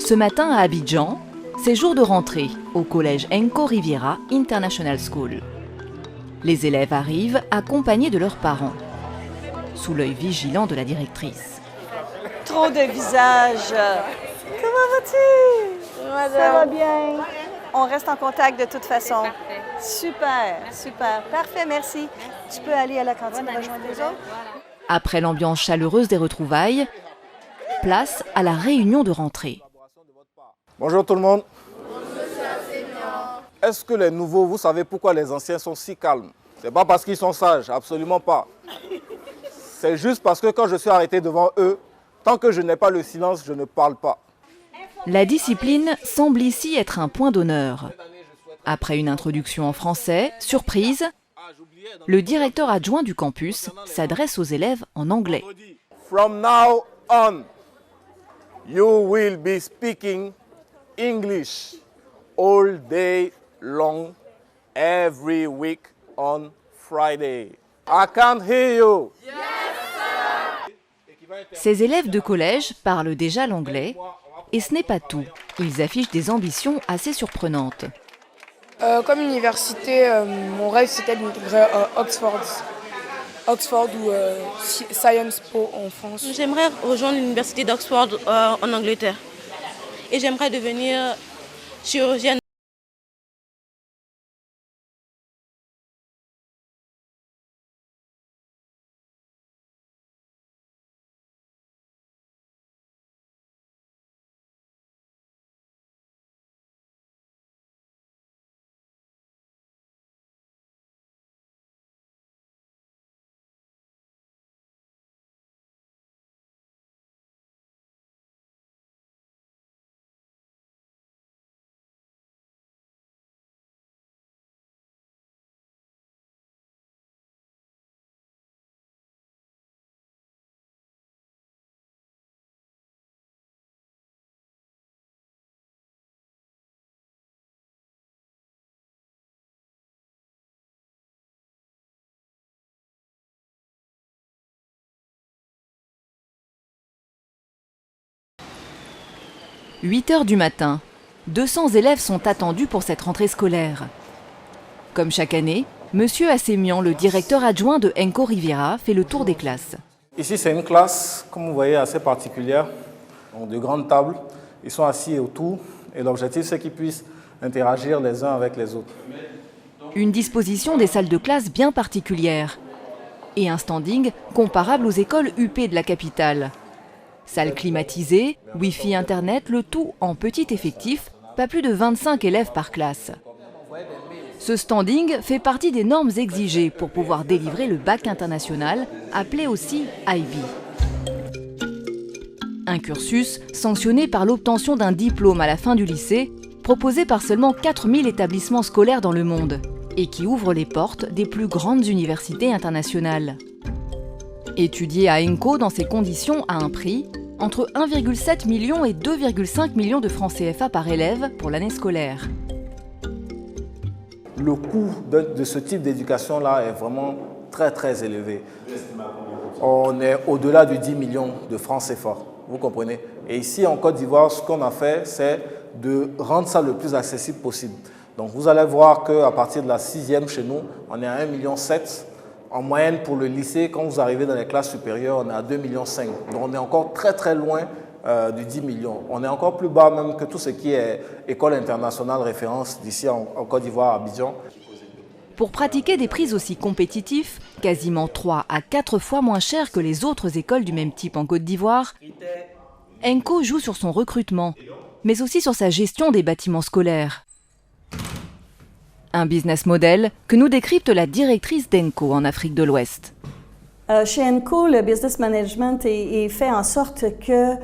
Ce matin à Abidjan, c'est jour de rentrée au collège Enco Riviera International School. Les élèves arrivent accompagnés de leurs parents, sous l'œil vigilant de la directrice. Trop de visages. Comment vas-tu? Ça va bien. On reste en contact de toute façon. Super, super. Parfait, merci. Tu peux aller à la cantine rejoindre les autres? Après l'ambiance chaleureuse des retrouvailles, place à la réunion de rentrée. Bonjour tout le monde. Est-ce que les nouveaux, vous savez pourquoi les anciens sont si calmes? C'est pas parce qu'ils sont sages, absolument pas. C'est juste parce que quand je suis arrêté devant eux, tant que je n'ai pas le silence, je ne parle pas. La discipline semble ici être un point d'honneur. Après une introduction en français, surprise, le directeur adjoint du campus s'adresse aux élèves en anglais. From now on, you will be speaking English all day long, every week on Friday. I can't hear you. Ces élèves de collège parlent déjà l'anglais et ce n'est pas tout. Ils affichent des ambitions assez surprenantes. Comme université, mon rêve c'était d'intégrer Oxford ou Sciences Po en France. J'aimerais rejoindre l'université d'Oxford en Angleterre et j'aimerais devenir chirurgienne. « 8 heures du matin, 200 élèves sont attendus pour cette rentrée scolaire. Comme chaque année, Monsieur Assémian, le directeur adjoint de Enco Riviera, fait le tour des classes. Ici, c'est une classe, comme vous voyez, assez particulière. Donc, de grandes tables. Ils sont assis autour et l'objectif, c'est qu'ils puissent interagir les uns avec les autres. Une disposition des salles de classe bien particulière et un standing comparable aux écoles UP de la capitale. Salle climatisée, Wi-Fi, Internet, le tout en petit effectif, pas plus de 25 élèves par classe. Ce standing fait partie des normes exigées pour pouvoir délivrer le bac international, appelé aussi IB. Un cursus sanctionné par l'obtention d'un diplôme à la fin du lycée, proposé par seulement 4000 établissements scolaires dans le monde, et qui ouvre les portes des plus grandes universités internationales. Étudier à Enco dans ces conditions a un prix, entre 1,7 million et 2,5 millions de francs CFA par élève pour l'année scolaire. Le coût de ce type d'éducation-là est vraiment très élevé. On est au-delà de 10 millions de francs CFA, vous comprenez? Et ici en Côte d'Ivoire, ce qu'on a fait, c'est de rendre ça le plus accessible possible. Donc vous allez voir qu'à partir de la 6e chez nous, on est à 1,7 million. En moyenne, pour le lycée, quand vous arrivez dans les classes supérieures, on est à 2,5 millions. Donc, on est encore très loin du 10 millions. On est encore plus bas même que tout ce qui est école internationale référence d'ici en Côte d'Ivoire, à Abidjan. Pour pratiquer des prix aussi compétitifs, quasiment 3 à 4 fois moins chers que les autres écoles du même type en Côte d'Ivoire, Enco joue sur son recrutement, mais aussi sur sa gestion des bâtiments scolaires. Un business model que nous décrypte la directrice d'Enco en Afrique de l'Ouest. Chez Enco, le business management est fait en sorte que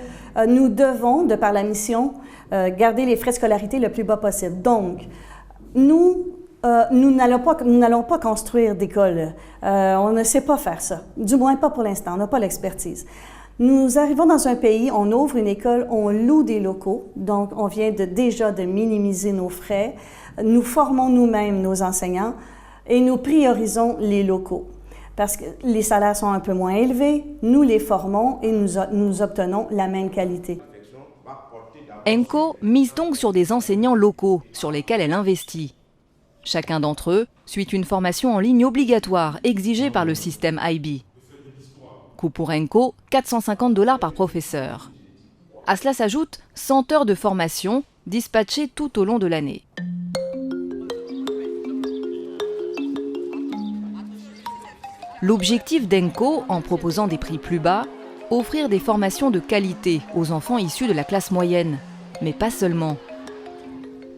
nous devons, de par la mission, garder les frais de scolarité le plus bas possible. Donc, nous n'allons pas construire d'école. On ne sait pas faire ça. Du moins pas pour l'instant, on n'a pas l'expertise. Nous arrivons dans un pays, on ouvre une école, on loue des locaux, donc on vient déjà de minimiser nos frais. Nous formons nous-mêmes nos enseignants et nous priorisons les locaux. Parce que les salaires sont un peu moins élevés, nous les formons et nous obtenons la même qualité. Enco mise donc sur des enseignants locaux sur lesquels elle investit. Chacun d'entre eux suit une formation en ligne obligatoire exigée par le système IB. Coût pour Enco, 450 $ par professeur. À cela s'ajoutent 100 heures de formation dispatchées tout au long de l'année. L'objectif d'Enco, en proposant des prix plus bas, offrir des formations de qualité aux enfants issus de la classe moyenne, mais pas seulement.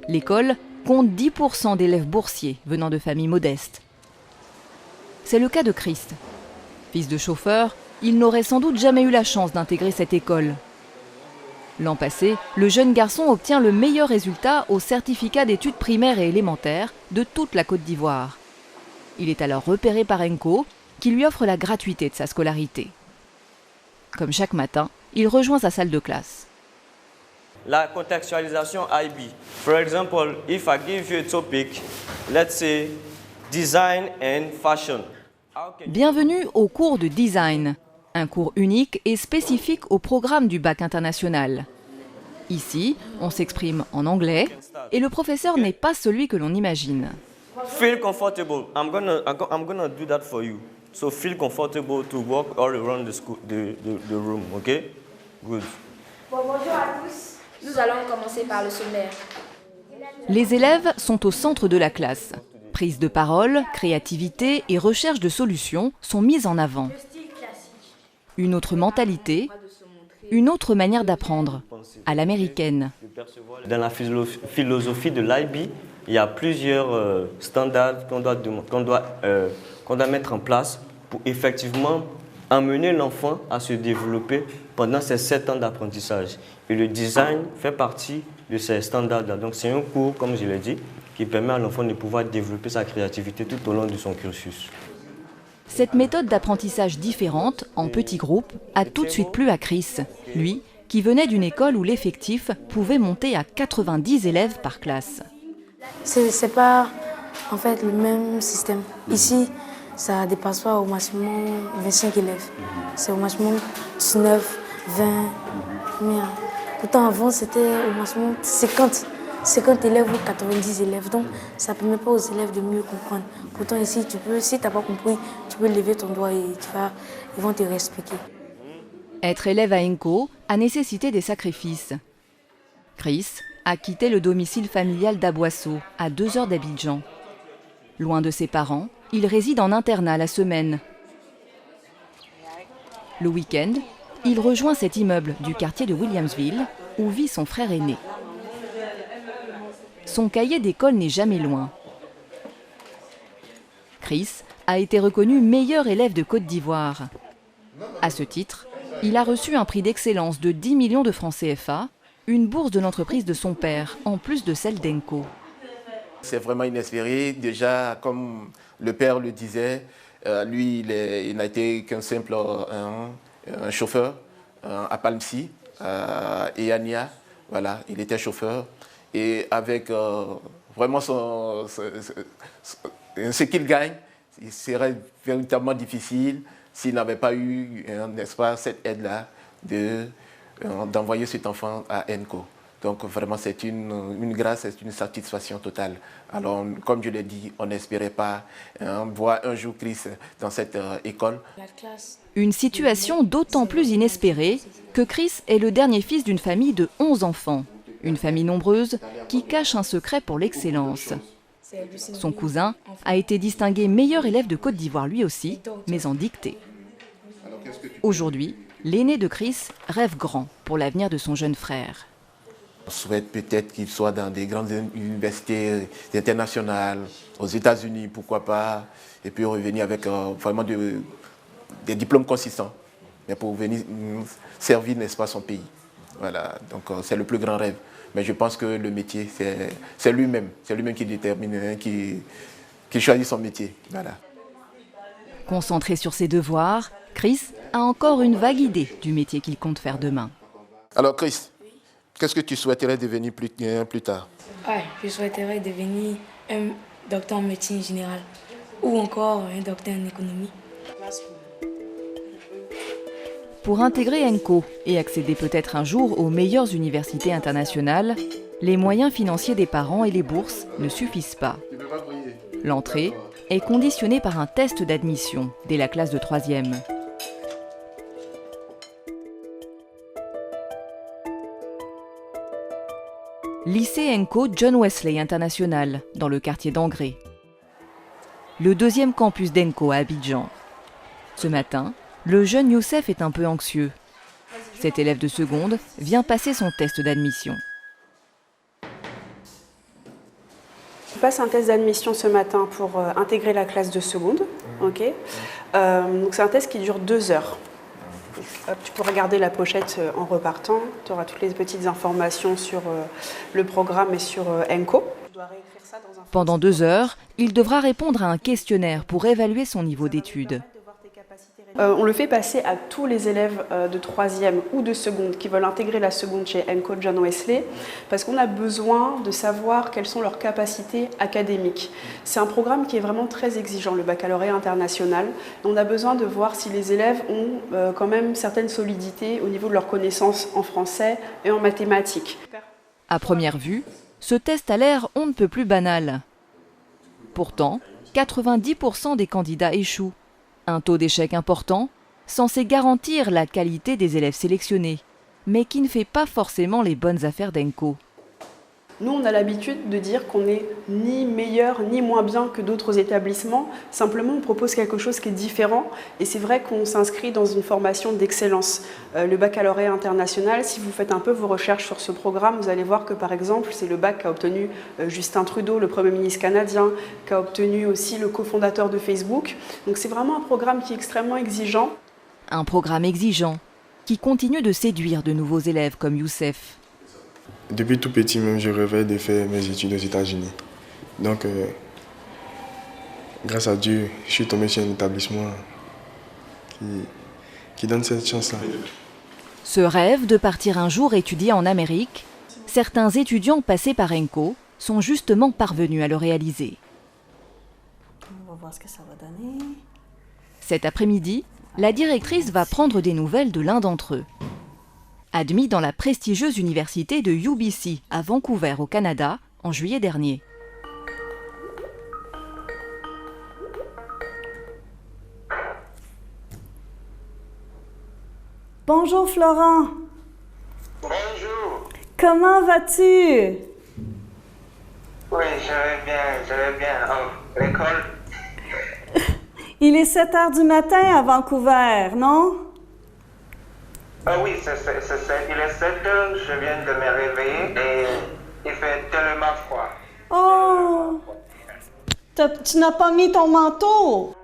L'école compte 10% d'élèves boursiers venant de familles modestes. C'est le cas de Christ. Fils de chauffeur, il n'aurait sans doute jamais eu la chance d'intégrer cette école. L'an passé, le jeune garçon obtient le meilleur résultat au certificat d'études primaires et élémentaires de toute la Côte d'Ivoire. Il est alors repéré par Enco, qui lui offre la gratuité de sa scolarité. Comme chaque matin, il rejoint sa salle de classe. La contextualisation IB. For example, if I give you a topic, let's say design and fashion. Bienvenue au cours de design, un cours unique et spécifique au programme du bac international. Ici, on s'exprime en anglais et le professeur n'est pas celui que l'on imagine. Feel comfortable. I'm gonna do that for you. So feel comfortable to walk all around the room, okay? Good. Bon, bonjour à tous. Nous allons commencer par le sommaire. Les élèves sont au centre de la classe. Prise de parole, créativité et recherche de solutions sont mises en avant. Une autre mentalité, une autre manière d'apprendre, à l'américaine. Dans la philosophie de l'IB, il y a plusieurs standards qu'on doit mettre en place pour effectivement amener l'enfant à se développer pendant ces 7 ans d'apprentissage. Et le design fait partie de ces standards-là. Donc c'est un cours, comme je l'ai dit, qui permet à l'enfant de pouvoir développer sa créativité tout au long de son cursus. Cette méthode d'apprentissage différente, en petits groupes, a tout de suite plu à Chris, lui, qui venait d'une école où l'effectif pouvait monter à 90 élèves par classe. C'est pas en fait le même système. Ici, ça ne dépasse pas au maximum 25 élèves. C'est au maximum 19, 20. Mais pourtant avant, c'était au maximum 50 élèves ou 90 élèves. Donc, ça ne permet pas aux élèves de mieux comprendre. Pourtant, ici, si tu n'as pas compris, tu peux lever ton doigt et ils vont te réexpliquer. Être élève à Enco a nécessité des sacrifices. Chris a quitté le domicile familial d'Aboisseau, à 2 heures d'Abidjan. Loin de ses parents, il réside en internat la semaine. Le week-end, il rejoint cet immeuble du quartier de Williamsville, où vit son frère aîné. Son cahier d'école n'est jamais loin. Chris a été reconnu meilleur élève de Côte d'Ivoire. À ce titre, il a reçu un prix d'excellence de 10 millions de francs CFA, une bourse de l'entreprise de son père, en plus de celle d'Enco. C'est vraiment inespéré. Déjà, comme le père le disait, lui, il n'a été qu'un simple un chauffeur à Palmsy et à Nia. Voilà, il était chauffeur. Et avec vraiment ce qu'il gagne, il serait véritablement difficile s'il n'avait pas eu, n'est-ce pas, cette aide-là d'envoyer cet enfant à Enco. Donc vraiment, c'est une grâce, c'est une satisfaction totale. Alors, comme je l'ai dit, on n'espérait pas voir un jour Chris dans cette école. Une situation d'autant plus inespérée que Chris est le dernier fils d'une famille de 11 enfants. Une famille nombreuse qui cache un secret pour l'excellence. Son cousin a été distingué meilleur élève de Côte d'Ivoire lui aussi, mais en dictée. Aujourd'hui, l'aîné de Chris rêve grand pour l'avenir de son jeune frère. On souhaite peut-être qu'il soit dans des grandes universités internationales, aux États-Unis, pourquoi pas, et puis revenir avec vraiment des diplômes consistants, mais pour venir servir, n'est-ce pas, son pays. Voilà, donc c'est le plus grand rêve. Mais je pense que le métier, c'est lui-même qui détermine, qui choisit son métier. Voilà. Concentré sur ses devoirs, Chris a encore une vague idée du métier qu'il compte faire demain. Alors Chris, qu'est-ce que tu souhaiterais devenir plus tard? Je souhaiterais devenir un docteur en médecine générale ou encore un docteur en économie. Pour intégrer ENCO et accéder peut-être un jour aux meilleures universités internationales, les moyens financiers des parents et les bourses ne suffisent pas. L'entrée est conditionnée par un test d'admission dès la classe de 3e. Lycée ENCO John Wesley International, dans le quartier d'Angré. Le deuxième campus d'ENCO à Abidjan. Ce matin, le jeune Youssef est un peu anxieux. Cet élève de seconde vient passer son test d'admission. Je passe un test d'admission ce matin pour intégrer la classe de seconde. Okay. Donc c'est un test qui dure 2 heures. Hop, tu peux regarder la pochette en repartant. Tu auras toutes les petites informations sur le programme et sur ENCO. Pendant 2 heures, il devra répondre à un questionnaire pour évaluer son niveau d'études. On le fait passer à tous les élèves de 3e ou de seconde qui veulent intégrer la seconde chez ENCO John Wesley parce qu'on a besoin de savoir quelles sont leurs capacités académiques. C'est un programme qui est vraiment très exigeant, le baccalauréat international. On a besoin de voir si les élèves ont quand même certaines solidités au niveau de leurs connaissances en français et en mathématiques. À première vue, ce test a l'air on ne peut plus banal. Pourtant, 90% des candidats échouent. Un taux d'échec important, censé garantir la qualité des élèves sélectionnés, mais qui ne fait pas forcément les bonnes affaires d'ENCO. Nous, on a l'habitude de dire qu'on n'est ni meilleur ni moins bien que d'autres établissements. Simplement, on propose quelque chose qui est différent. Et c'est vrai qu'on s'inscrit dans une formation d'excellence. Le baccalauréat international, si vous faites un peu vos recherches sur ce programme, vous allez voir que, par exemple, c'est le bac qu'a obtenu Justin Trudeau, le Premier ministre canadien, qu'a obtenu aussi le cofondateur de Facebook. Donc c'est vraiment un programme qui est extrêmement exigeant. Un programme exigeant qui continue de séduire de nouveaux élèves comme Youssef. Depuis tout petit, même, je rêvais de faire mes études aux États-Unis. Donc, grâce à Dieu, je suis tombé sur un établissement qui donne cette chance-là. Ce rêve de partir un jour étudier en Amérique, certains étudiants passés par ENCO sont justement parvenus à le réaliser. On va voir ce que ça va donner. Cet après-midi, la directrice va prendre des nouvelles de l'un d'entre eux. Admis dans la prestigieuse université de UBC à Vancouver au Canada en juillet dernier. Bonjour Florent. Bonjour. Comment vas-tu? Oui, je vais bien. L'école? Il est 7 heures du matin à Vancouver, non? Ah oui, il est 7 heures, je viens de me réveiller et il fait tellement froid. Oh! Tu n'as pas mis ton manteau?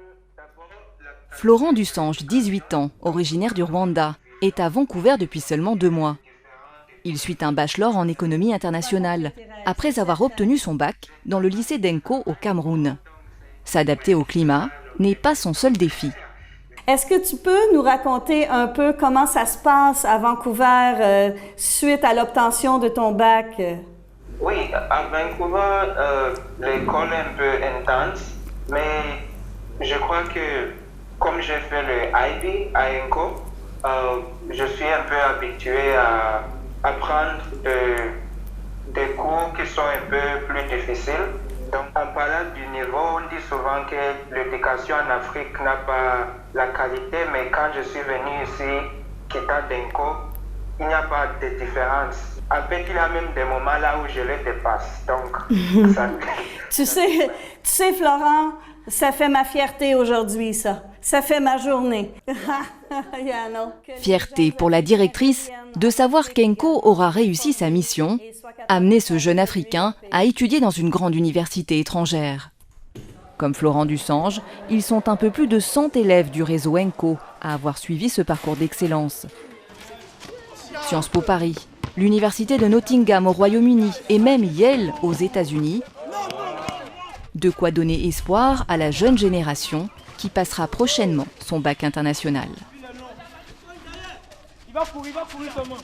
Florent Dussange, 18 ans, originaire du Rwanda, est à Vancouver depuis seulement 2 mois. Il suit un bachelor en économie internationale, après avoir obtenu son bac dans le lycée d'ENCO au Cameroun. S'adapter au climat n'est pas son seul défi. Est-ce que tu peux nous raconter un peu comment ça se passe à Vancouver suite à l'obtention de ton bac? Oui, à Vancouver, l'école est un peu intense, mais je crois que comme j'ai fait le IB à ENCO, je suis un peu habitué à apprendre des cours qui sont un peu plus difficiles. Donc, en parlant du niveau, on dit souvent que l'éducation en Afrique n'a pas la qualité, mais quand je suis venu ici, quittant d'ENCO, il n'y a pas de différence. En fait, il y a même des moments là où je les dépasse. Donc, ça... Tu sais, Florent, ça fait ma fierté aujourd'hui, ça. Ça fait ma journée. Fierté pour la directrice de savoir qu'ENCO aura réussi sa mission, amener ce jeune Africain à étudier dans une grande université étrangère. Comme Florent Dussange, ils sont un peu plus de 100 élèves du réseau ENCO à avoir suivi ce parcours d'excellence. Sciences Po Paris, l'université de Nottingham au Royaume-Uni et même Yale aux États-Unis. De quoi donner espoir à la jeune génération qui passera prochainement son bac international. Il va courir comment?